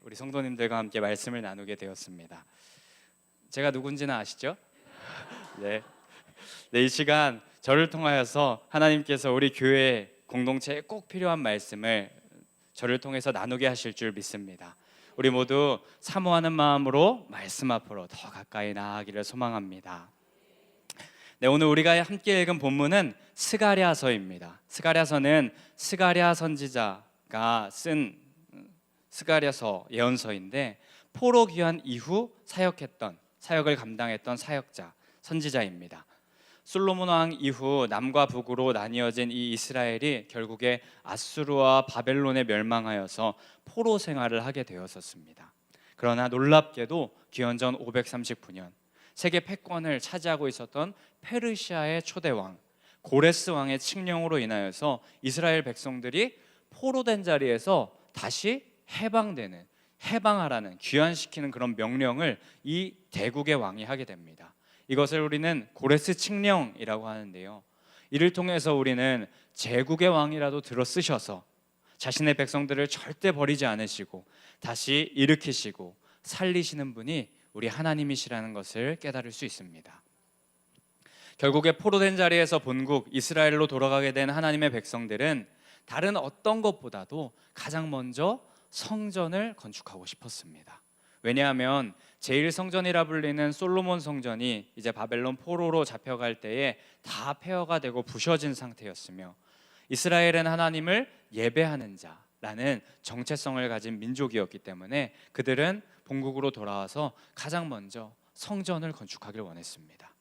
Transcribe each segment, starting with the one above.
우리 성도님들과 함께 말씀을 나누게 되었습니다. 제가 누군지는 아시죠? 네. 네, 이 시간 저를 통하여서 하나님께서 우리 교회 공동체에 꼭 필요한 말씀을 저를 통해서 나누게 하실 줄 믿습니다. 우리 모두 사모하는 마음으로 말씀 앞으로 더 가까이 나아가기를 소망합니다. 네, 오늘 우리가 함께 읽은 본문은 스가랴서입니다. 스가랴서는 스가랴 선지자가 쓴 스가랴서 예언서인데 포로 귀환 이후 사역을 감당했던 사역자, 선지자입니다. 솔로몬 왕 이후 남과 북으로 나뉘어진 이 이스라엘이 결국에 아수르와 바벨론에 멸망하여서 포로 생활을 하게 되었었습니다. 그러나 놀랍게도 기원전 539년 세계 패권을 차지하고 있었던 페르시아의 초대왕 고레스 왕의 칙령으로 인하여서 이스라엘 백성들이 포로된 자리에서 다시 해방하라는, 귀환시키는 그런 명령을 이 대국의 왕이 하게 됩니다. 이것을 우리는 고레스 칙령이라고 하는데요, 이를 통해서 우리는 제국의 왕이라도 들어 쓰셔서 자신의 백성들을 절대 버리지 않으시고 다시 일으키시고 살리시는 분이 우리 하나님이시라는 것을 깨달을 수 있습니다. 결국에 포로된 자리에서 본국 이스라엘로 돌아가게 된 하나님의 백성들은 다른 어떤 것보다도 가장 먼저 성전을 건축하고 싶었습니다. 왜냐하면 제1성전이라 불리는 솔로몬 성전이 이제 바벨론 포로로 잡혀갈 때에 다 폐허가 되고 부셔진 상태였으며 이스라엘은 하나님을 예배하는 자라는 정체성을 가진 민족이었기 때문에 그들은 본국으로 돌아와서 가장 먼저 성전을 건축하길 원했습니다.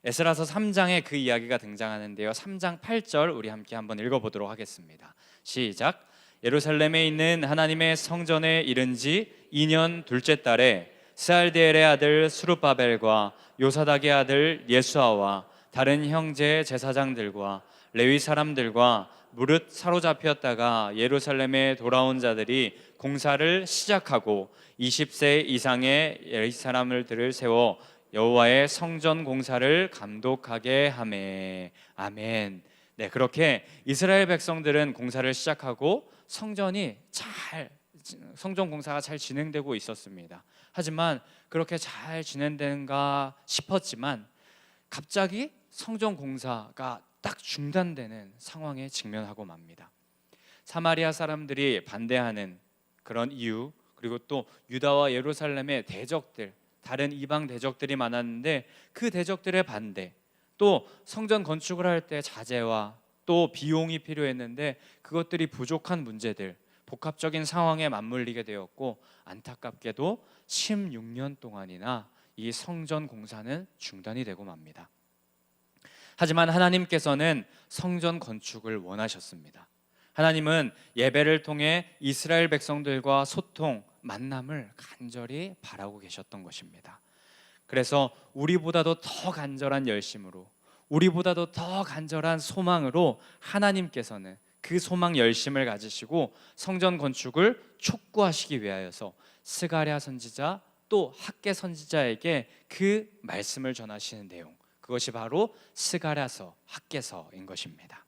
에스라서 3장에 그 이야기가 등장하는데요, 3장 8절 우리 함께 한번 읽어보도록 하겠습니다. 시작. 예루살렘에 있는 하나님의 성전에 이른 지 2년 둘째 달에 스알디엘의 아들 스룹바벨과 요사닥의 아들 예수아와 다른 형제 제사장들과 레위 사람들과 무릇 사로잡혔다가 예루살렘에 돌아온 자들이 공사를 시작하고 20세 이상의 레위 사람들을 세워 여호와의 성전 공사를 감독하게 하매. 아멘. 네, 그렇게 이스라엘 백성들은 공사를 시작하고 성전 공사가 잘 진행되고 있었습니다. 하지만 그렇게 잘 진행되는가 싶었지만 갑자기 성전 공사가 딱 중단되는 상황에 직면하고 맙니다. 사마리아 사람들이 반대하는 그런 이유, 그리고 또 유다와 예루살렘의 대적들, 다른 이방 대적들이 많았는데 그 대적들의 반대, 또 성전 건축을 할 때 자재와 또 비용이 필요했는데 그것들이 부족한 문제들, 복합적인 상황에 맞물리게 되었고 안타깝게도 16년 동안이나 이 성전 공사는 중단이 되고 맙니다. 하지만 하나님께서는 성전 건축을 원하셨습니다. 하나님은 예배를 통해 이스라엘 백성들과 소통, 만남을 간절히 바라고 계셨던 것입니다. 그래서 우리보다도 더 간절한 열심으로, 우리보다도 더 간절한 소망으로 하나님께서는 그 소망 열심을 가지시고 성전 건축을 촉구하시기 위하여서 스가랴 선지자 또 학개 선지자에게 그 말씀을 전하시는 내용, 그것이 바로 스가랴서, 학개서인 것입니다.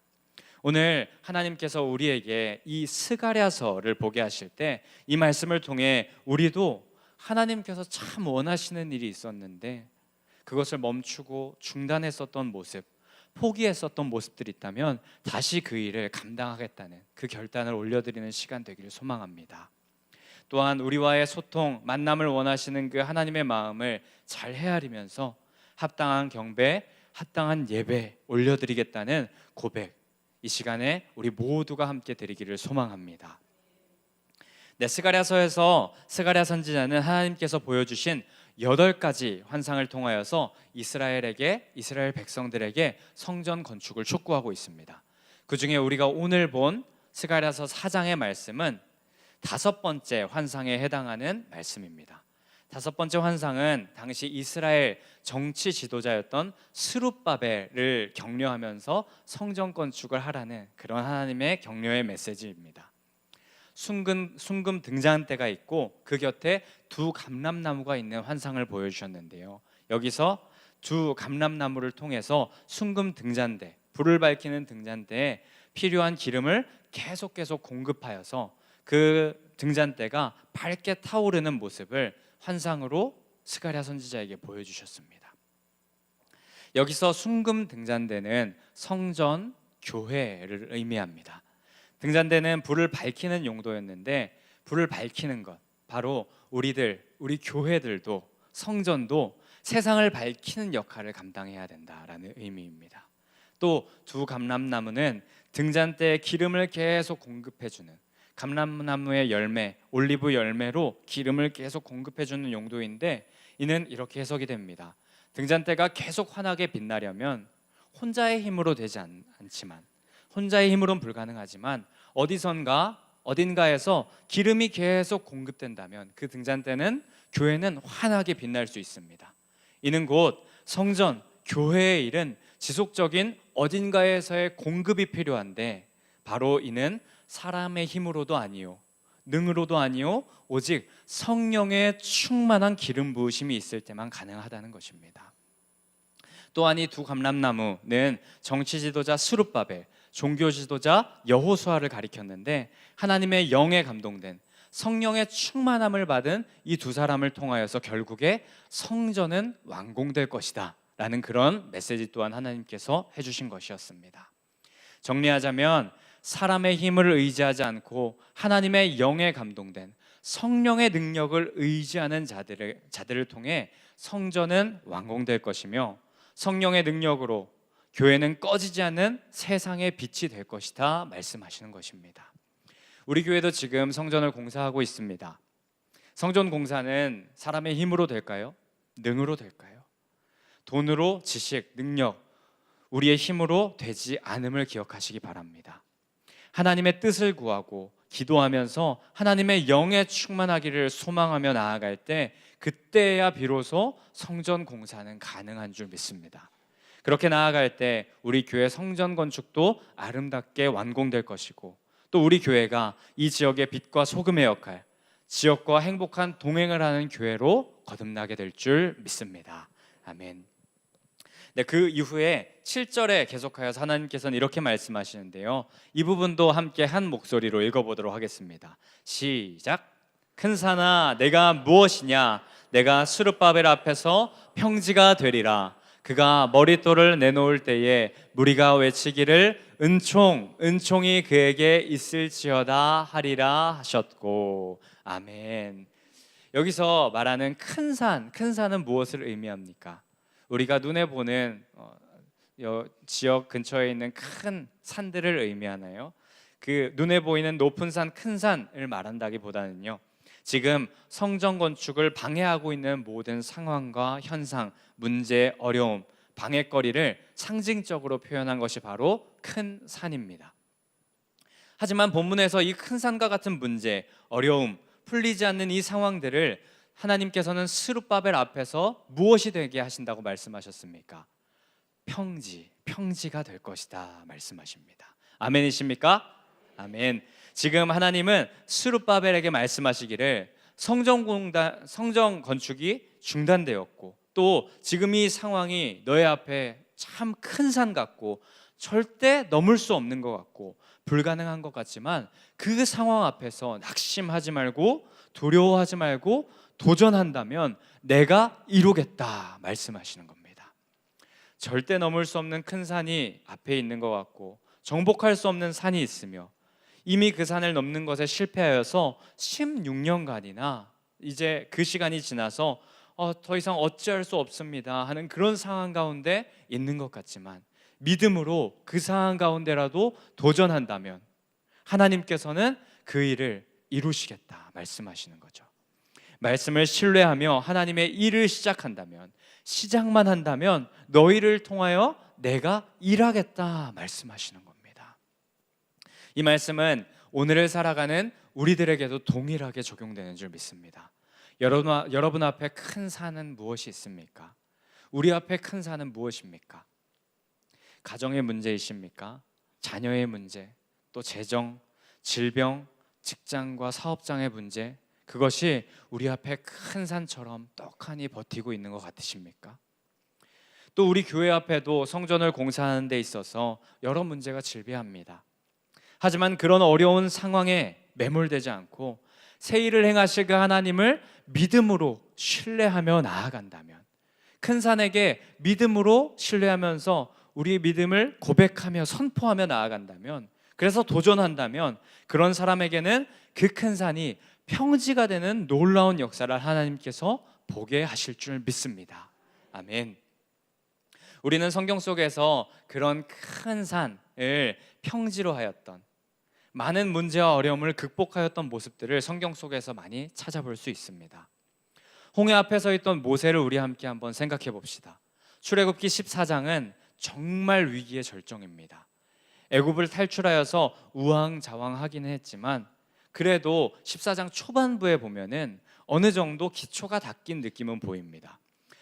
오늘 하나님께서 우리에게 이 스가랴서를 보게 하실 때 이 말씀을 통해 우리도 하나님께서 참 원하시는 일이 있었는데 그것을 멈추고 중단했었던 모습, 포기했었던 모습들이 있다면 다시 그 일을 감당하겠다는 그 결단을 올려드리는 시간 되기를 소망합니다. 또한 우리와의 소통, 만남을 원하시는 그 하나님의 마음을 잘 헤아리면서 합당한 경배, 합당한 예배 올려드리겠다는 고백, 이 시간에 우리 모두가 함께 드리기를 소망합니다. 네, 스가랴서에서 스가랴 선지자는 하나님께서 보여주신 8가지 환상을 통하여서 이스라엘 백성들에게 성전 건축을 촉구하고 있습니다. 그 중에 우리가 오늘 본 스가랴서 4장의 말씀은 5번째 환상에 해당하는 말씀입니다. 5번째 환상은 당시 이스라엘 정치 지도자였던 스룹바벨을 격려하면서 성전 건축을 하라는 그런 하나님의 격려의 메시지입니다. 순금 등잔대가 있고 그 곁에 두 감람나무가 있는 환상을 보여주셨는데요, 여기서 두 감람나무를 통해서 순금 등잔대, 불을 밝히는 등잔대에 필요한 기름을 계속 공급하여서 그 등잔대가 밝게 타오르는 모습을 환상으로 스가랴 선지자에게 보여주셨습니다. 여기서 순금 등잔대는 성전, 교회를 의미합니다. 등잔대는 불을 밝히는 용도였는데 불을 밝히는 것, 바로 우리 교회들도 성전도 세상을 밝히는 역할을 감당해야 된다라는 의미입니다. 또 두 감람나무는 등잔대에 기름을 계속 공급해주는, 감람나무의 열매, 올리브 열매로 기름을 계속 공급해주는 용도인데, 이는 이렇게 해석이 됩니다. 등잔대가 계속 환하게 빛나려면 혼자의 힘으로 되지 않지만, 혼자의 힘으로는 불가능하지만 어딘가에서 기름이 계속 공급된다면 그 등잔대는, 교회는 환하게 빛날 수 있습니다. 이는 곧 성전, 교회의 일은 지속적인 어딘가에서의 공급이 필요한데, 바로 이는 사람의 힘으로도 아니요 능으로도 아니요 오직 성령의 충만한 기름 부으심이 있을 때만 가능하다는 것입니다. 또한 이 두 감람나무는 정치 지도자 스룹바벨, 종교 지도자 여호수아를 가리켰는데, 하나님의 영에 감동된 성령의 충만함을 받은 이 두 사람을 통하여서 결국에 성전은 완공될 것이다 라는 그런 메시지 또한 하나님께서 해주신 것이었습니다. 정리하자면 사람의 힘을 의지하지 않고 하나님의 영에 감동된 성령의 능력을 의지하는 자들을 통해 성전은 완공될 것이며, 성령의 능력으로 교회는 꺼지지 않는 세상의 빛이 될 것이다 말씀하시는 것입니다. 우리 교회도 지금 성전을 공사하고 있습니다. 성전 공사는 사람의 힘으로 될까요? 능으로 될까요? 돈으로, 지식, 능력, 우리의 힘으로 되지 않음을 기억하시기 바랍니다. 하나님의 뜻을 구하고 기도하면서 하나님의 영에 충만하기를 소망하며 나아갈 때, 그때야 비로소 성전 공사는 가능한 줄 믿습니다. 그렇게 나아갈 때 우리 교회 성전 건축도 아름답게 완공될 것이고, 또 우리 교회가 이 지역의 빛과 소금의 역할, 지역과 행복한 동행을 하는 교회로 거듭나게 될 줄 믿습니다. 아멘. 네, 그 이후에 7절에 계속하여서 하나님께서는 이렇게 말씀하시는데요, 이 부분도 함께 한 목소리로 읽어보도록 하겠습니다. 시작. 큰 산아 내가 무엇이냐, 내가 스룹바벨 앞에서 평지가 되리라. 그가 머릿돌을 내놓을 때에 무리가 외치기를 은총이 그에게 있을지어다 하리라 하셨고. 아멘. 여기서 말하는 큰 산은 무엇을 의미합니까? 우리가 눈에 보는 지역 근처에 있는 큰 산들을 의미하나요? 그 눈에 보이는 높은 산, 큰 산을 말한다기보다는요, 지금 성전 건축을 방해하고 있는 모든 상황과 현상, 문제, 어려움, 방해거리를 상징적으로 표현한 것이 바로 큰 산입니다. 하지만 본문에서 이 큰 산과 같은 문제, 어려움, 풀리지 않는 이 상황들을 하나님께서는 스룹바벨 앞에서 무엇이 되게 하신다고 말씀하셨습니까? 평지가 될 것이다 말씀하십니다. 아멘이십니까? 아멘. 지금 하나님은 스룹바벨에게 말씀하시기를 성전 건축이 중단되었고, 또 지금 이 상황이 너의 앞에 참 큰 산 같고 절대 넘을 수 없는 것 같고 불가능한 것 같지만, 그 상황 앞에서 낙심하지 말고 두려워하지 말고 도전한다면 내가 이루겠다 말씀하시는 겁니다. 절대 넘을 수 없는 큰 산이 앞에 있는 것 같고 정복할 수 없는 산이 있으며, 이미 그 산을 넘는 것에 실패하여서 16년간이나 이제 그 시간이 지나서 더 이상 어찌할 수 없습니다 하는 그런 상황 가운데 있는 것 같지만, 믿음으로 그 상황 가운데라도 도전한다면 하나님께서는 그 일을 이루시겠다 말씀하시는 거죠. 말씀을 신뢰하며 하나님의 일을 시작한다면, 시작만 한다면 너희를 통하여 내가 일하겠다 말씀하시는 겁니다. 이 말씀은 오늘을 살아가는 우리들에게도 동일하게 적용되는 줄 믿습니다. 여러분 앞에 큰 산은 무엇이 있습니까? 우리 앞에 큰 산은 무엇입니까? 가정의 문제이십니까? 자녀의 문제, 또 재정, 질병, 직장과 사업장의 문제, 그것이 우리 앞에 큰 산처럼 떡하니 버티고 있는 것 같으십니까? 또 우리 교회 앞에도 성전을 공사하는 데 있어서 여러 문제가 질비합니다. 하지만 그런 어려운 상황에 매몰되지 않고 새 일을 행하실 그 하나님을 믿음으로 신뢰하며 나아간다면, 큰 산에게 믿음으로 신뢰하면서 우리의 믿음을 고백하며 선포하며 나아간다면, 그래서 도전한다면 그런 사람에게는 그 큰 산이 평지가 되는 놀라운 역사를 하나님께서 보게 하실 줄 믿습니다. 아멘. 우리는 성경 속에서 그런 큰 산을 평지로 하였던, 많은 문제와 어려움을 극복하였던 모습들을 성경 속에서 많이 찾아볼 수 있습니다. 홍해 앞에 서 있던 모세를 우리 함께 한번 생각해 봅시다. 출애굽기 14장은 정말 위기의 절정입니다. 애굽을 탈출하여서 우왕좌왕하기는 했지만 그래도 14장 초반부에 보면은 어느 정도 기초가 닦인 느낌은 보입니다.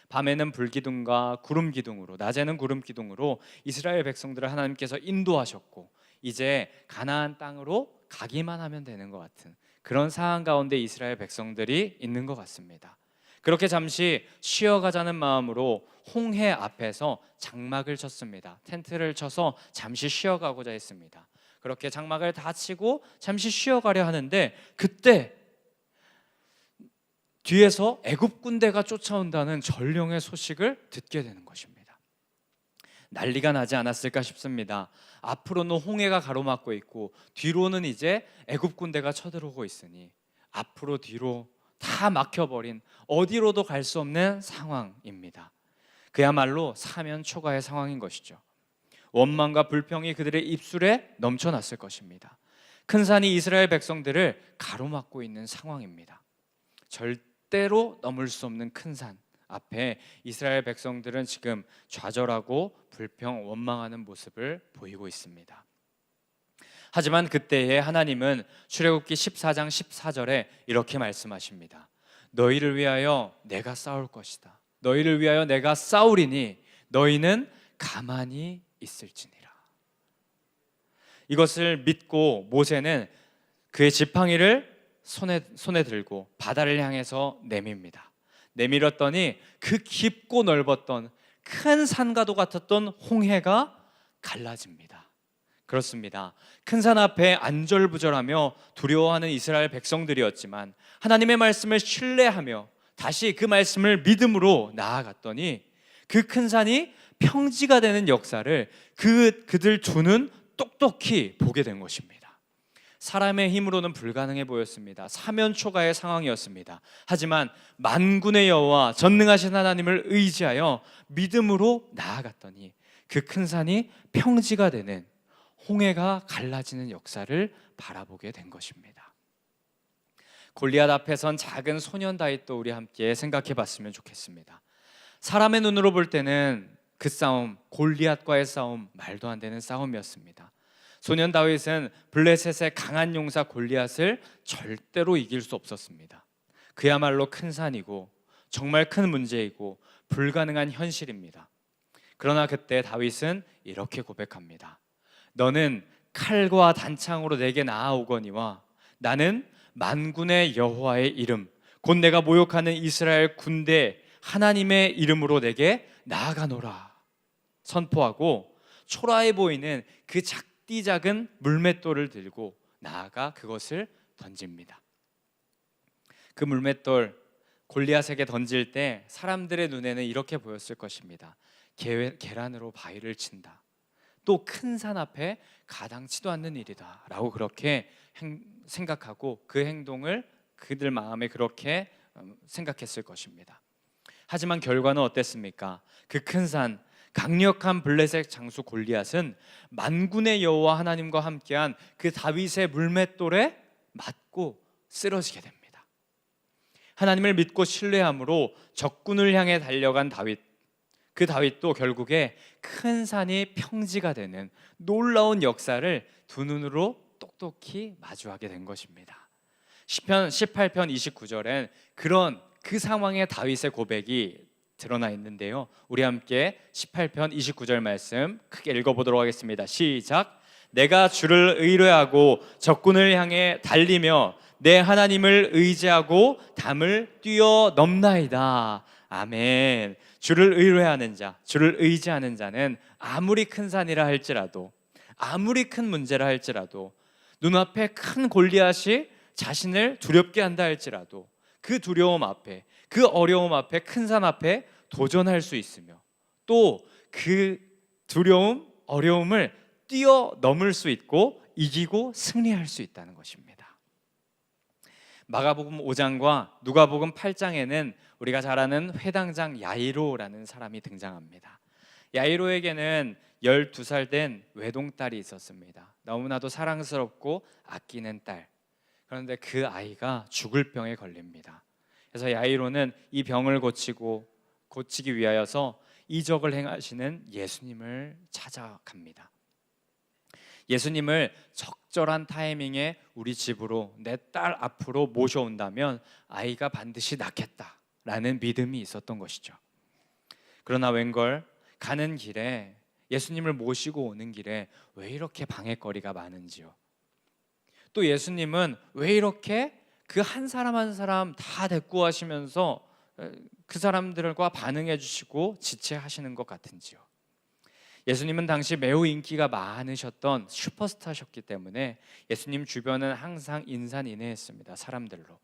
밤에는 불기둥과 구름기둥으로, 낮에는 구름기둥으로 이스라엘 백성들을 하나님께서 인도하셨고 이제 가나안 땅으로 가기만 하면 되는 것 같은 그런 상황 가운데 이스라엘 백성들이 있는 것 같습니다. 그렇게 잠시 쉬어가자는 마음으로 홍해 앞에서 장막을 쳤습니다. 텐트를 쳐서 잠시 쉬어가고자 했습니다. 그렇게 장막을 다 치고 잠시 쉬어가려 하는데 그때 뒤에서 애굽 군대가 쫓아온다는 전령의 소식을 듣게 되는 것입니다. 난리가 나지 않았을까 싶습니다. 앞으로는 홍해가 가로막고 있고 뒤로는 이제 애굽 군대가 쳐들어오고 있으니 앞으로 뒤로 다 막혀버린, 어디로도 갈 수 없는 상황입니다. 그야말로 사면초가의 상황인 것이죠. 원망과 불평이 그들의 입술에 넘쳐났을 것입니다. 큰 산이 이스라엘 백성들을 가로막고 있는 상황입니다. 절대로 넘을 수 없는 큰 산 앞에 이스라엘 백성들은 지금 좌절하고 불평, 원망하는 모습을 보이고 있습니다. 하지만 그때에 하나님은 출애굽기 14장 14절에 이렇게 말씀하십니다. 너희를 위하여 내가 싸울 것이다. 너희를 위하여 내가 싸우리니 너희는 가만히 있을지니라. 이것을 믿고 모세는 그의 지팡이를 손에 들고 바다를 향해서 내밉니다. 내밀었더니 그 깊고 넓었던 큰 산과도 같았던 홍해가 갈라집니다. 그렇습니다. 큰 산 앞에 안절부절하며 두려워하는 이스라엘 백성들이었지만 하나님의 말씀을 신뢰하며 다시 그 말씀을 믿음으로 나아갔더니 그 큰 산이 평지가 되는 역사를 그들 두 눈 똑똑히 보게 된 것입니다. 사람의 힘으로는 불가능해 보였습니다. 사면초가의 상황이었습니다. 하지만 만군의 여호와 전능하신 하나님을 의지하여 믿음으로 나아갔더니 그 큰 산이 평지가 되는, 홍해가 갈라지는 역사를 바라보게 된 것입니다. 골리앗 앞에 선 작은 소년 다윗도 우리 함께 생각해 봤으면 좋겠습니다. 사람의 눈으로 볼 때는 그 싸움, 골리앗과의 싸움, 말도 안 되는 싸움이었습니다. 소년 다윗은 블레셋의 강한 용사 골리앗을 절대로 이길 수 없었습니다. 그야말로 큰 산이고 정말 큰 문제이고 불가능한 현실입니다. 그러나 그때 다윗은 이렇게 고백합니다. 너는 칼과 단창으로 내게 나아오거니와 나는 만군의 여호와의 이름, 곧 내가 모욕하는 이스라엘 군대 하나님의 이름으로 내게 나아가노라 선포하고 초라해 보이는 그 작디 작은 물맷돌을 들고 나아가 그것을 던집니다. 그 물맷돌 골리앗에게 던질 때 사람들의 눈에는 이렇게 보였을 것입니다. 계란으로 바위를 친다. 또 큰 산 앞에 가당치도 않는 일이다 라고 그렇게 생각하고 그 행동을 그들 마음에 그렇게 생각했을 것입니다. 하지만 결과는 어땠습니까? 그 큰 산, 강력한 블레셋 장수 골리앗은 만군의 여호와 하나님과 함께한 그 다윗의 물맷돌에 맞고 쓰러지게 됩니다. 하나님을 믿고 신뢰함으로 적군을 향해 달려간 다윗, 그 다윗도 결국에 큰 산이 평지가 되는 놀라운 역사를 두 눈으로 똑똑히 마주하게 된 것입니다. 시편 18편 29절엔 그런 그 상황의 다윗의 고백이 드러나 있는데요. 우리 함께 18편 29절 말씀 크게 읽어보도록 하겠습니다. 시작. 내가 주를 의뢰하고 적군을 향해 달리며 내 하나님을 의지하고 담을 뛰어넘나이다. 아멘. 주를 의뢰하는 자, 주를 의지하는 자는 아무리 큰 산이라 할지라도, 아무리 큰 문제라 할지라도, 눈앞에 큰 골리앗이 자신을 두렵게 한다 할지라도 그 두려움 앞에, 그 어려움 앞에, 큰 산 앞에 도전할 수 있으며 또 그 두려움, 어려움을 뛰어넘을 수 있고 이기고 승리할 수 있다는 것입니다. 마가복음 5장과 누가복음 8장에는 우리가 잘 아는 회당장 야이로라는 사람이 등장합니다. 야이로에게는 12살 된 외동딸이 있었습니다. 너무나도 사랑스럽고 아끼는 딸. 그런데 그 아이가 죽을 병에 걸립니다. 그래서 야이로는 이 병을 고치기 위하여서 이적을 행하시는 예수님을 찾아갑니다. 예수님을 적절한 타이밍에 우리 집으로 내 딸 앞으로 모셔온다면 아이가 반드시 낫겠다라는 믿음이 있었던 것이죠. 그러나 웬걸 가는 길에, 예수님을 모시고 오는 길에 왜 이렇게 방해거리가 많은지요. 또 예수님은 왜 이렇게 그 한 사람 한 사람 다 데리고 하시면서 그 사람들과 반응해 주시고 지체하시는 것 같은지요. 예수님은 당시 매우 인기가 많으셨던 슈퍼스타셨기 때문에 예수님 주변은 항상 인산인해했습니다. 사람들로.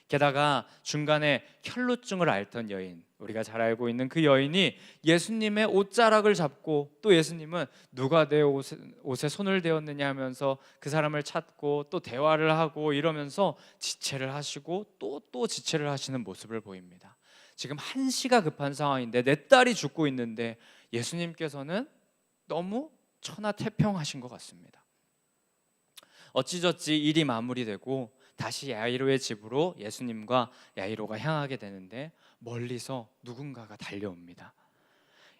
게다가 중간에 혈루증을 앓던 여인, 우리가 잘 알고 있는 그 여인이 예수님의 옷자락을 잡고 또 예수님은 누가 내 옷에 손을 대었느냐 하면서 그 사람을 찾고 또 대화를 하고 이러면서 지체를 하시고 또 지체를 하시는 모습을 보입니다. 지금 한시가 급한 상황인데 내 딸이 죽고 있는데 예수님께서는 너무 천하태평하신 것 같습니다. 어찌저찌 일이 마무리되고 다시 야이로의 집으로 예수님과 야이로가 향하게 되는데 멀리서 누군가가 달려옵니다.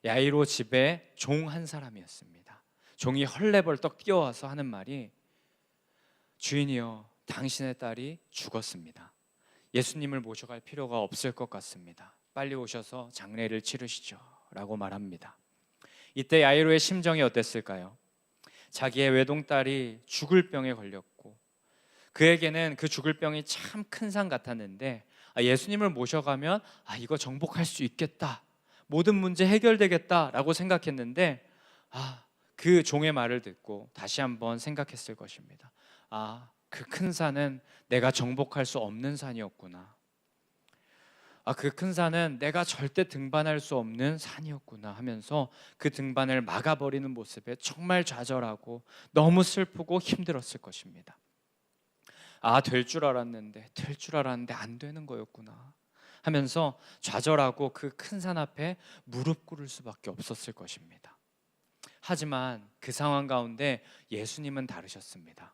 야이로 집에 종 한 사람이었습니다. 종이 헐레벌떡 뛰어와서 하는 말이 주인이여, 당신의 딸이 죽었습니다. 예수님을 모셔갈 필요가 없을 것 같습니다. 빨리 오셔서 장례를 치르시죠 라고 말합니다. 이때 야이로의 심정이 어땠을까요? 자기의 외동딸이 죽을 병에 걸렸고 그에게는 그 죽을 병이 참 큰 산 같았는데 예수님을 모셔가면 이거 정복할 수 있겠다, 모든 문제 해결되겠다라고 생각했는데 그 종의 말을 듣고 다시 한번 생각했을 것입니다. 그 큰 산은 내가 정복할 수 없는 산이었구나. 그 큰 산은 내가 절대 등반할 수 없는 산이었구나 하면서 그 등반을 막아버리는 모습에 정말 좌절하고 너무 슬프고 힘들었을 것입니다. 될 줄 알았는데 안 되는 거였구나 하면서 좌절하고 그 큰 산 앞에 무릎 꿇을 수밖에 없었을 것입니다. 하지만 그 상황 가운데 예수님은 다르셨습니다.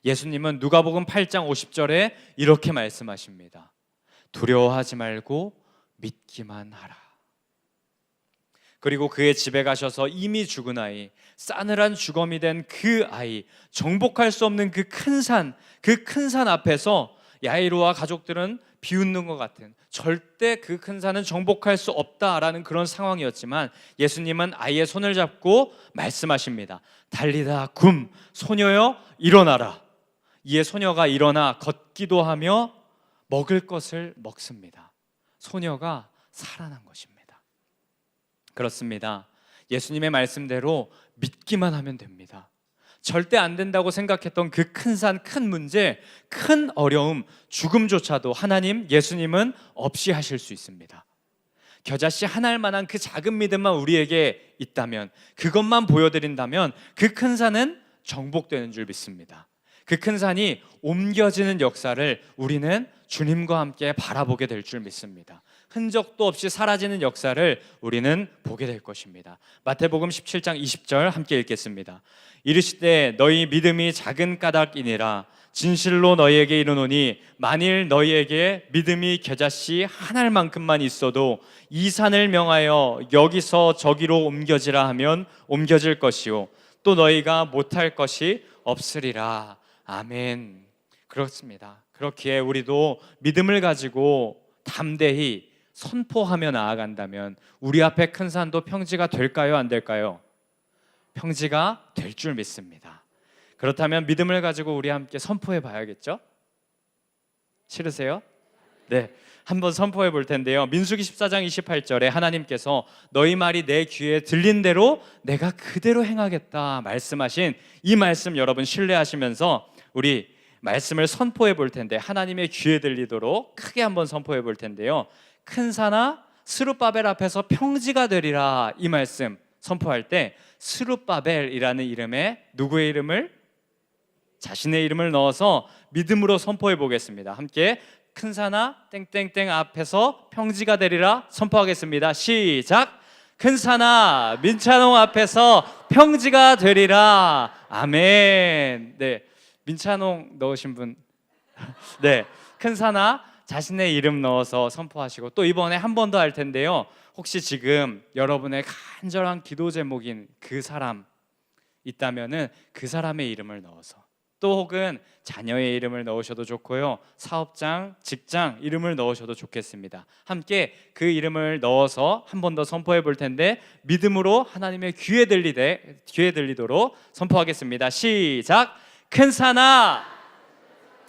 예수님은 누가복음 8장 50절에 이렇게 말씀하십니다. 두려워하지 말고 믿기만 하라. 그리고 그의 집에 가셔서 이미 죽은 아이, 싸늘한 주검이 된 그 아이, 정복할 수 없는 그 큰 산 앞에서 야이로와 가족들은 비웃는 것 같은, 절대 그 큰 산은 정복할 수 없다라는 그런 상황이었지만 예수님은 아이의 손을 잡고 말씀하십니다. 달리다 굼, 소녀여 일어나라. 이에 소녀가 일어나 걷기도 하며 먹을 것을 먹습니다. 소녀가 살아난 것입니다. 그렇습니다. 예수님의 말씀대로 믿기만 하면 됩니다. 절대 안 된다고 생각했던 그 큰 산, 큰 문제, 큰 어려움, 죽음조차도 하나님, 예수님은 없이 하실 수 있습니다. 겨자씨 한 알만한 그 작은 믿음만 우리에게 있다면, 그것만 보여드린다면 그 큰 산은 정복되는 줄 믿습니다. 그 큰 산이 옮겨지는 역사를 우리는 주님과 함께 바라보게 될 줄 믿습니다. 흔적도 없이 사라지는 역사를 우리는 보게 될 것입니다. 마태복음 17장 20절 함께 읽겠습니다. 이르시되 너희 믿음이 작은 까닭이니라. 진실로 너희에게 이르노니 만일 너희에게 믿음이 겨자씨 한 알만큼만 있어도 이 산을 명하여 여기서 저기로 옮겨지라 하면 옮겨질 것이요 또 너희가 못할 것이 없으리라. 아멘. 그렇습니다. 그렇기에 우리도 믿음을 가지고 담대히 선포하며 나아간다면 우리 앞에 큰 산도 평지가 될까요? 안 될까요? 평지가 될 줄 믿습니다. 그렇다면 믿음을 가지고 우리 함께 선포해 봐야겠죠? 싫으세요? 네, 한번 선포해 볼 텐데요. 민수기 14장 28절에 하나님께서 너희 말이 내 귀에 들린 대로 내가 그대로 행하겠다 말씀하신 이 말씀 여러분 신뢰하시면서 우리 말씀을 선포해 볼 텐데 하나님의 귀에 들리도록 크게 한번 선포해 볼 텐데요. 큰 산아 스룹바벨 앞에서 평지가 되리라, 이 말씀 선포할 때 스룹바벨이라는 이름에 누구의 이름을? 자신의 이름을 넣어서 믿음으로 선포해 보겠습니다. 함께 큰 산아 땡땡땡 앞에서 평지가 되리라 선포하겠습니다. 시작. 큰 산아 민찬홍 앞에서 평지가 되리라. 아멘. 네, 민찬홍 넣으신 분 네, 큰 산아 자신의 이름 넣어서 선포하시고, 또 이번에 한 번 더 할 텐데요. 혹시 지금 여러분의 간절한 기도 제목인 그 사람 있다면은 그 사람의 이름을 넣어서, 또 혹은 자녀의 이름을 넣으셔도 좋고요, 사업장, 직장 이름을 넣으셔도 좋겠습니다. 함께 그 이름을 넣어서 한 번 더 선포해 볼 텐데 믿음으로 하나님의 귀에 들리도록 선포하겠습니다. 시작. 큰 산아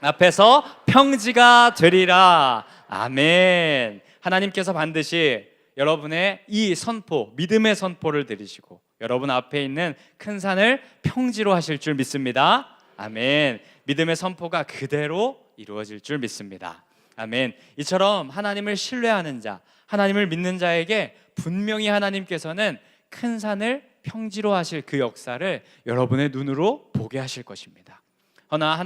앞에서 평지가 되리라. 아멘. 하나님께서 반드시 여러분의 이 선포, 믿음의 선포를 들으시고 여러분 앞에 있는 큰 산을 평지로 하실 줄 믿습니다. 아멘. 믿음의 선포가 그대로 이루어질 줄 믿습니다. 아멘. 이처럼 하나님을 신뢰하는 자, 하나님을 믿는 자에게 분명히 하나님께서는 큰 산을 평지로 하실 그 역사를 여러분의 눈으로 보게 하실 것입니다. 허나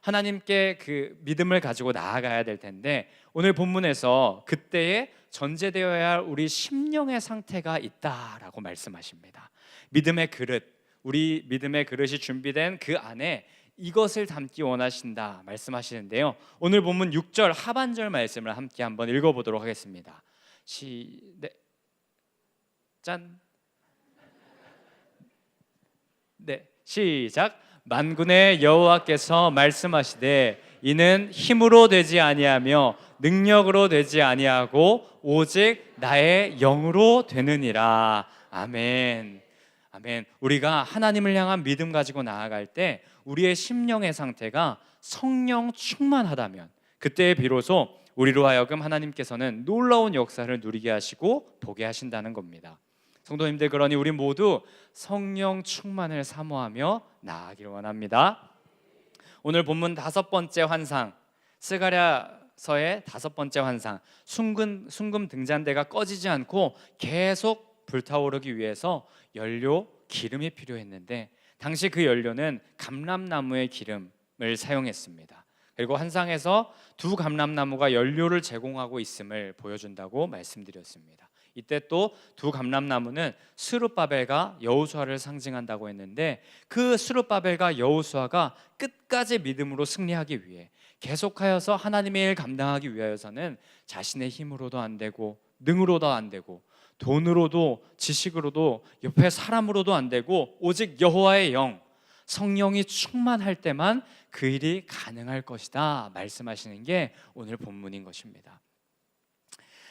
하나님께 그 믿음을 가지고 나아가야 될 텐데, 오늘 본문에서 그때에 전제되어야 할 우리 심령의 상태가 있다라고 말씀하십니다. 믿음의 그릇, 우리 믿음의 그릇이 준비된 그 안에 이것을 담기 원하신다 말씀하시는데요. 오늘 본문 6절 하반절 말씀을 함께 한번 읽어보도록 하겠습니다. 시작. 만군의 여호와께서 말씀하시되 이는 힘으로 되지 아니하며 능력으로 되지 아니하고 오직 나의 영으로 되느니라. 아멘. 아멘. 우리가 하나님을 향한 믿음 가지고 나아갈 때 우리의 심령의 상태가 성령 충만하다면 그때 비로소 우리로 하여금 하나님께서는 놀라운 역사를 누리게 하시고 보게 하신다는 겁니다. 성도님들, 그러니 우리 모두 성령 충만을 사모하며 나아가길 원합니다. 오늘 본문 5번째 환상, 스가랴서의 5번째 환상, 순금 등잔대가 꺼지지 않고 계속 불타오르기 위해서 연료, 기름이 필요했는데 당시 그 연료는 감람나무의 기름을 사용했습니다. 그리고 환상에서 2 감람나무가 연료를 제공하고 있음을 보여준다고 말씀드렸습니다. 이때 또 2 감람나무는 스룹바벨과 여호수아를 상징한다고 했는데, 그 스룹바벨과 여호수아가 끝까지 믿음으로 승리하기 위해 계속하여서 하나님의 일 감당하기 위하여서는 자신의 힘으로도 안 되고 능으로도 안 되고 돈으로도 지식으로도 옆에 사람으로도 안 되고 오직 여호와의 영, 성령이 충만할 때만 그 일이 가능할 것이다 말씀하시는 게 오늘 본문인 것입니다.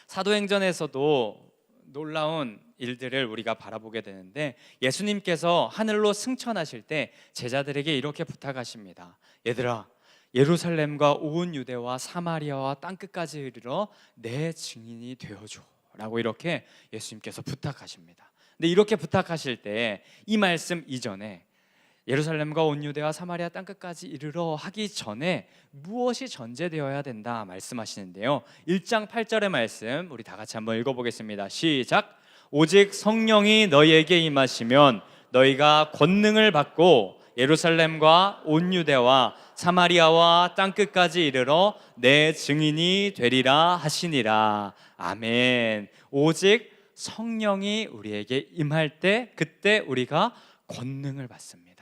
사도행전에서도 놀라운 일들을 우리가 바라보게 되는데, 예수님께서 하늘로 승천하실 때 제자들에게 이렇게 부탁하십니다. 얘들아, 예루살렘과 온 유대와 사마리아와 땅끝까지 이르러 내 증인이 되어줘 라고 이렇게 예수님께서 부탁하십니다. 근데 이렇게 부탁하실 때 이 말씀 이전에 예루살렘과 온 유대와 사마리아 땅끝까지 이르러 하기 전에 무엇이 전제되어야 된다 말씀하시는데요. 1장 8절의 말씀 우리 다 같이 한번 읽어보겠습니다. 시작. 오직 성령이 너희에게 임하시면 너희가 권능을 받고 예루살렘과 온 유대와 사마리아와 땅끝까지 이르러 내 증인이 되리라 하시니라. 아멘. 오직 성령이 우리에게 임할 때 그때 우리가 권능을 받습니다.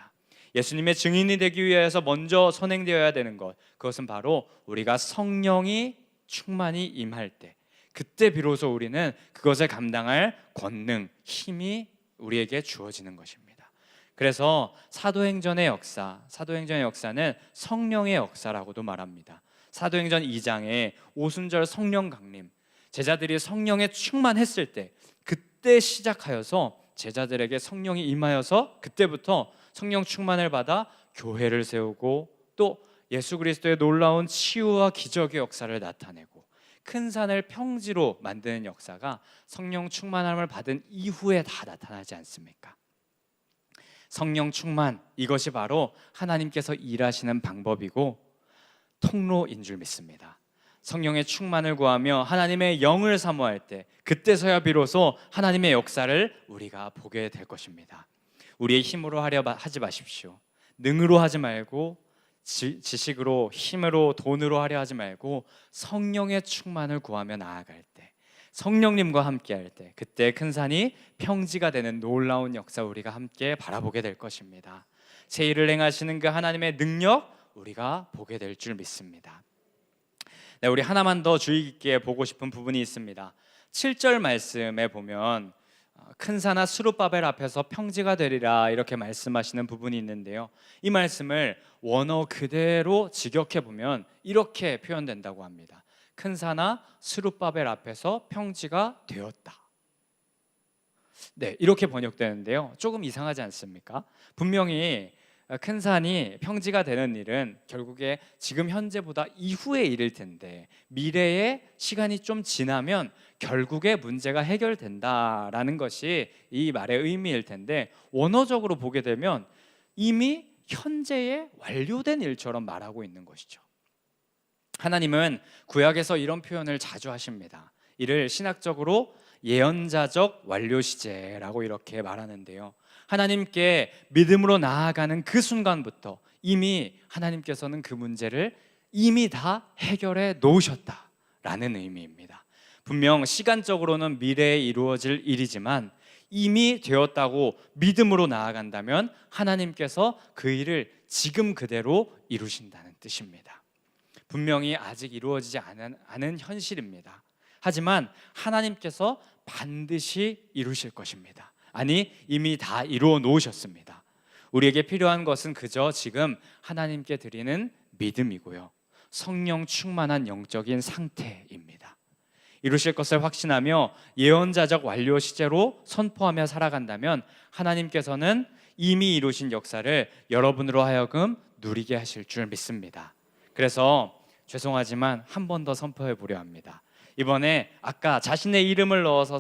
예수님의 증인이 되기 위해서 먼저 선행되어야 되는 것, 그것은 바로 우리가 성령이 충만히 임할 때 그때 비로소 우리는 그것을 감당할 권능, 힘이 우리에게 주어지는 것입니다. 그래서 사도행전의 역사는 성령의 역사라고도 말합니다. 사도행전 2장에 오순절 성령 강림, 제자들이 성령에 충만했을 때 그때 시작하여서 제자들에게 성령이 임하여서 그때부터 성령 충만을 받아 교회를 세우고 또 예수 그리스도의 놀라운 치유와 기적의 역사를 나타내고 큰 산을 평지로 만드는 역사가 성령 충만함을 받은 이후에 다 나타나지 않습니까? 성령 충만, 이것이 바로 하나님께서 일하시는 방법이고 통로인 줄 믿습니다. 성령의 충만을 구하며 하나님의 영을 사모할 때, 그때서야 비로소 하나님의 역사를 우리가 보게 될 것입니다. 우리의 힘으로 하려 하지 마십시오. 능으로 하지 말고, 지식으로, 힘으로, 돈으로 하려 하지 말고 성령의 충만을 구하며 나아갈 때, 성령님과 함께할 때, 그때 큰 산이 평지가 되는 놀라운 역사 우리가 함께 바라보게 될 것입니다. 새 일을 행하시는 그 하나님의 능력 우리가 보게 될 줄 믿습니다. 네, 우리 하나만 더 주의 깊게 보고 싶은 부분이 있습니다. 7절 말씀에 보면 큰 산아 스룹바벨 앞에서 평지가 되리라 이렇게 말씀하시는 부분이 있는데요, 이 말씀을 원어 그대로 직역해 보면 이렇게 표현된다고 합니다. 큰 산아 스룹바벨 앞에서 평지가 되었다. 네, 이렇게 번역되는데요, 조금 이상하지 않습니까? 분명히 큰 산이 평지가 되는 일은 결국에 지금 현재보다 이후의 일일 텐데, 미래에 시간이 좀 지나면 결국에 문제가 해결된다라는 것이 이 말의 의미일 텐데, 원어적으로 보게 되면 이미 현재에 완료된 일처럼 말하고 있는 것이죠. 하나님은 구약에서 이런 표현을 자주 하십니다. 이를 신학적으로 예언자적 완료 시제라고 이렇게 말하는데요, 하나님께 믿음으로 나아가는 그 순간부터 이미 하나님께서는 그 문제를 이미 다 해결해 놓으셨다라는 의미입니다. 분명 시간적으로는 미래에 이루어질 일이지만 이미 되었다고 믿음으로 나아간다면 하나님께서 그 일을 지금 그대로 이루신다는 뜻입니다. 분명히 아직 이루어지지 않은 현실입니다. 하지만 하나님께서 반드시 이루실 것입니다. 아니, 이미 다 이루어 놓으셨습니다. 우리에게 필요한 것은 그저 지금 하나님께 드리는 믿음이고요, 성령 충만한 영적인 상태입니다. 이루실 것을 확신하며 예언자적 완료 시제로 선포하며 살아간다면 하나님께서는 이미 이루신 역사를 여러분으로 하여금 누리게 하실 줄 믿습니다. 그래서 죄송하지만 한 번 더 선포해 보려 합니다. 이번에 아까 자신의 이름을 넣어서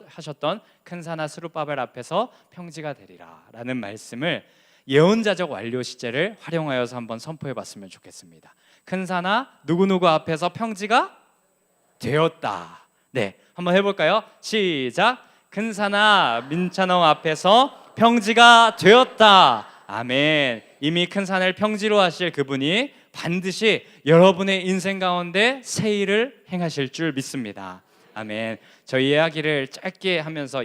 하셨던 큰 산아 스룹바벨 앞에서 평지가 되리라 라는 말씀을 예언자적 완료 시제를 활용하여서 한번 선포해 봤으면 좋겠습니다. 큰 산아 누구누구 앞에서 평지가 되었다. 네, 한번 해볼까요? 시작. 큰 산아 민찬홍 앞에서 평지가 되었다. 아멘. 이미 큰 산을 평지로 하실 그분이 반드시 여러분의 인생 가운데 새 일을 행하실 줄 믿습니다. 아멘. 저희 이야기를 짧게 하면서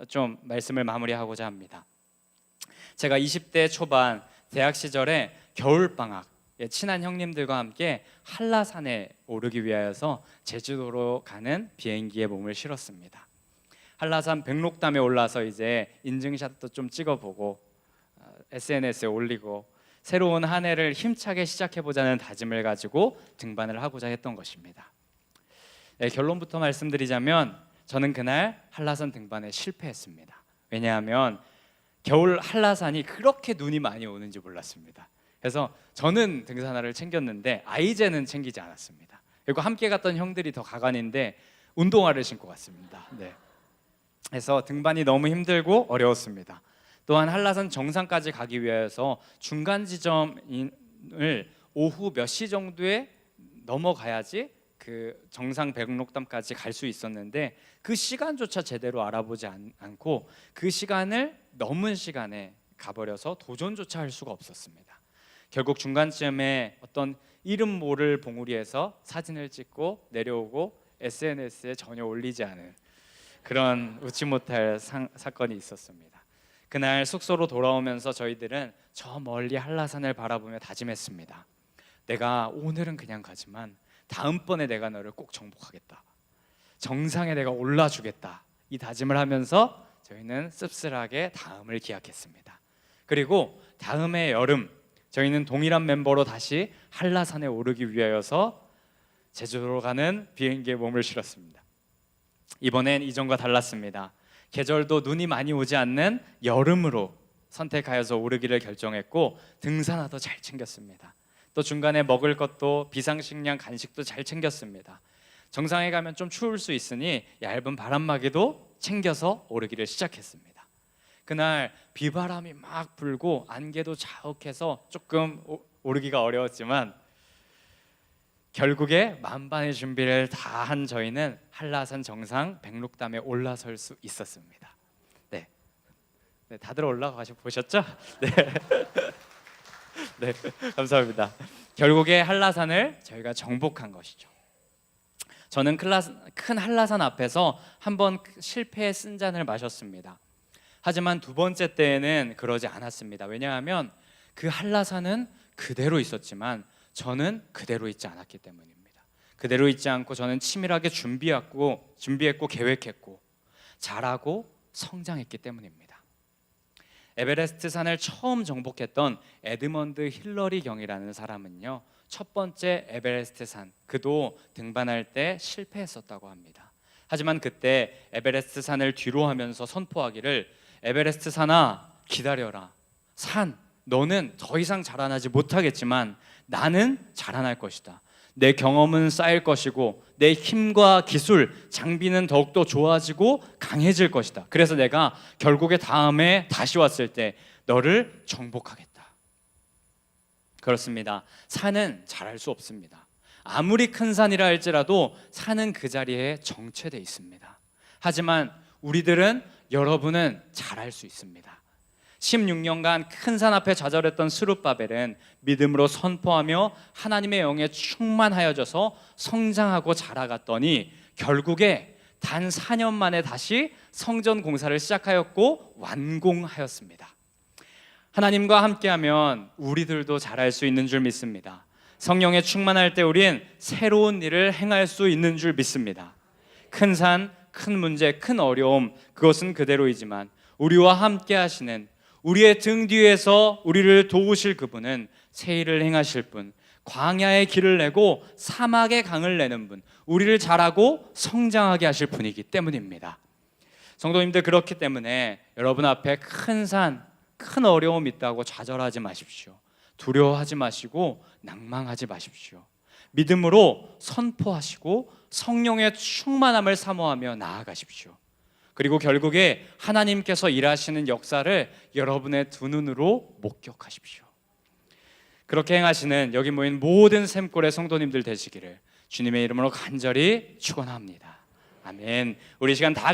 좀 말씀을 마무리하고자 합니다. 제가 20대 초반 대학 시절에 겨울방학, 친한 형님들과 함께 한라산에 오르기 위하여서 제주도로 가는 비행기에 몸을 실었습니다. 한라산 백록담에 올라서 이제 인증샷도 좀 찍어보고 SNS에 올리고 새로운 한 해를 힘차게 시작해보자는 다짐을 가지고 등반을 하고자 했던 것입니다. 네, 결론부터 말씀드리자면 저는 그날 한라산 등반에 실패했습니다. 왜냐하면 겨울 한라산이 그렇게 눈이 많이 오는지 몰랐습니다. 그래서 저는 등산화를 챙겼는데 아이제는 챙기지 않았습니다. 그리고 함께 갔던 형들이 더 가관인데 운동화를 신고 갔습니다. 네. 그래서 등반이 너무 힘들고 어려웠습니다. 또한 한라산 정상까지 가기 위해서 중간 지점을 오후 몇 시 정도에 넘어가야지 그 정상 백록담까지 갈 수 있었는데 그 시간조차 제대로 알아보지 않고 그 시간을 넘은 시간에 가버려서 도전조차 할 수가 없었습니다. 결국 중간쯤에 어떤 이름 모를 봉우리에서 사진을 찍고 내려오고 SNS에 전혀 올리지 않은 그런 웃지 못할 사건이 있었습니다. 그날 숙소로 돌아오면서 저희들은 저 멀리 한라산을 바라보며 다짐했습니다. 내가 오늘은 그냥 가지만 다음번에 내가 너를 꼭 정복하겠다. 정상에 내가 올라주겠다. 이 다짐을 하면서 저희는 씁쓸하게 다음을 기약했습니다. 그리고 다음해 여름 저희는 동일한 멤버로 다시 한라산에 오르기 위하여서 제주도로 가는 비행기에 몸을 실었습니다. 이번엔 이전과 달랐습니다. 계절도 눈이 많이 오지 않는 여름으로 선택하여서 오르기를 결정했고 등산화도 잘 챙겼습니다. 또 중간에 먹을 것도 비상식량 간식도 잘 챙겼습니다. 정상에 가면 좀 추울 수 있으니 얇은 바람막이도 챙겨서 오르기를 시작했습니다. 그날 비바람이 막 불고 안개도 자욱해서 조금 오르기가 어려웠지만 결국에 만반의 준비를 다 한 저희는 한라산 정상 백록담에 올라설 수 있었습니다. 네, 네 다들 올라가셔 보셨죠? 네, 네, 감사합니다. 결국에 한라산을 저희가 정복한 것이죠. 저는 큰 한라산 앞에서 한번 실패의 쓴잔을 마셨습니다. 하지만 두 번째 때에는 그러지 않았습니다. 왜냐하면 그 한라산은 그대로 있었지만 저는 그대로 있지 않았기 때문입니다. 그대로 있지 않고 저는 치밀하게 준비했고 계획했고 잘하고 성장했기 때문입니다. 에베레스트 산을 처음 정복했던 에드먼드 힐러리 경이라는 사람은요, 첫 번째 에베레스트 산 그도 등반할 때 실패했었다고 합니다. 하지만 그때 에베레스트 산을 뒤로 하면서 선포하기를, 에베레스트 산아 기다려라. 산 너는 더 이상 자라나지 못하겠지만 나는 자라날 것이다. 내 경험은 쌓일 것이고 내 힘과 기술, 장비는 더욱더 좋아지고 강해질 것이다. 그래서 내가 결국에 다음에 다시 왔을 때 너를 정복하겠다. 그렇습니다. 산은 자랄 수 없습니다. 아무리 큰 산이라 할지라도 산은 그 자리에 정체되어 있습니다. 하지만 우리들은, 여러분은 자랄 수 있습니다. 16년간 큰 산 앞에 좌절했던 스룹바벨은 믿음으로 선포하며 하나님의 영에 충만하여져서 성장하고 자라갔더니 결국에 단 4년 만에 다시 성전 공사를 시작하였고 완공하였습니다. 하나님과 함께하면 우리들도 자랄 수 있는 줄 믿습니다. 성령에 충만할 때 우린 새로운 일을 행할 수 있는 줄 믿습니다. 큰 산, 큰 문제, 큰 어려움, 그것은 그대로이지만 우리와 함께 하시는, 우리의 등 뒤에서 우리를 도우실 그분은 새 일을 행하실 분, 광야의 길을 내고 사막의 강을 내는 분, 우리를 자라고 성장하게 하실 분이기 때문입니다. 성도님들, 그렇기 때문에 여러분 앞에 큰 산, 큰 어려움이 있다고 좌절하지 마십시오. 두려워하지 마시고 낭망하지 마십시오. 믿음으로 선포하시고 성령의 충만함을 사모하며 나아가십시오. 그리고 결국에 하나님께서 일하시는 역사를 여러분의 두 눈으로 목격하십시오. 그렇게 행하시는 여기 모인 모든 샘골의 성도님들 되시기를 주님의 이름으로 간절히 축원합니다. 아멘. 우리 시간 다